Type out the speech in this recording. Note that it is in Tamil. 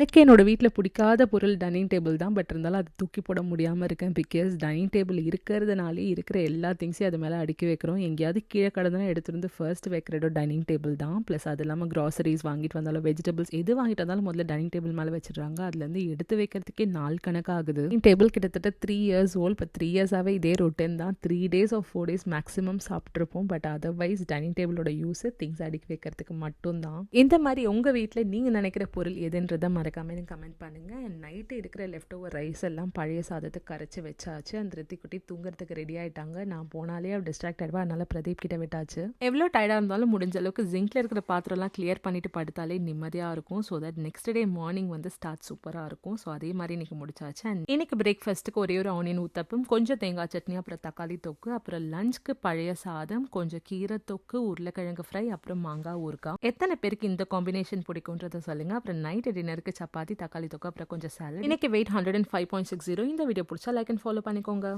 எனக்கு என்னோட வீட்டில் பிடிக்காத பொருள் டைனிங் டேபிள் தான். பட் இருந்தாலும் அது தூக்கி போட முடியாமல் இருக்கேன். பிகாஸ் டைனிங் டேபிள் இருக்கிறதுனாலே இருக்கிற எல்லா திங்ஸையும் அது மேலே அடுக்கி வைக்கிறோம். எங்கேயாவது கீழே கடந்தனா எடுத்துருந்து ஃபர்ஸ்ட் வைக்கிறதோ டைனிங் டேபிள் தான். ப்ளஸ் அது இல்லாமல் க்ராசரிஸ் வாங்கிட்டு வந்தாலும் வெஜிடபிள்ஸ் எது வாங்கிட்டு வந்தாலும் முதல்ல டைனிங் டேபிள் மேலே வச்சிடுறாங்க. அதுலேருந்து எடுத்து வைக்கிறதுக்கே நாள் கணக்காகுது. டேபிள் கிட்டத்தட்ட 3 years ஓல்ட். இப்போ 3 years-ஆகவே இதே ரொட்டீன் தான். 3 days or 4 days மேக்ஸிமம் சாப்பிட்ருப்போம். பட் அதர்வைஸ் டைனிங் டேபிளோட யூஸ் திங்ஸ் அடுக்கி வைக்கிறதுக்கு மட்டும்தான். இந்த மாதிரி உங்கள் வீட்டில் நீங்கள் நினைக்கிற பொருள் எதுன்றதை மறக்காம எனக்கு கமெண்ட் பண்ணுங்க. நைட்டு இருக்கிற லெஃப்ட் ஓவர் ரைஸ் எல்லாம் பழைய சாதத்தை கரைச்சி வச்சாச்சு. அந்த ரித்திக்குட்டி தூங்குறதுக்கு ரெடி ஆயிட்டாங்க. நான் போனாலே அவள் டிஸ்ட்ராக்ட் ஆயிடுவா. அதனால பிரதீப் கிட்ட விட்டாச்சு. எவ்வளோ டயர்டாக இருந்தாலும் முடிஞ்ச அளவுக்கு ஜிங்க்ல இருக்கிற பாத்திரம்லாம் கிளியர் பண்ணிட்டு படுத்தாலே நிம்மதியாக இருக்கும். So that next day morning வந்து ஸ்டார்ட் சூப்பராக இருக்கும். ஸோ அதே மாதிரி இன்னைக்கு முடிச்சாச்சு. அண்ட் இன்னைக்கு பிரேக்ஃபாஸ்ட்டுக்கு ஒரே ஒரு ஆனியன் ஊத்தப்பம், கொஞ்சம் தேங்காய் சட்னி, அப்புறம் தக்காளி தொக்கு, அப்புறம் லஞ்சுக்கு பழைய சாதம், கொஞ்சம் கீரை தொக்கு, உருளைக்கிழங்கு ஃப்ரை, அப்புறம் மாங்காய் ஊறுகாய். எத்தனை பேருக்கு இந்த காம்பினேஷன் பிடிக்கும்ன்றத சொல்லுங்க. அப்புறம் நைட் டின்னருக்கு சப்பாத்தி, தக்காளி தொக்கு, அப்புறம் கொஞ்சம் சாலட். இன்னைக்கு வெயிட் 105.60. இந்த வீடியோ பிடிச்சா லைக் அண்ட் ஃபாலோ பண்ணிக்கோங்க.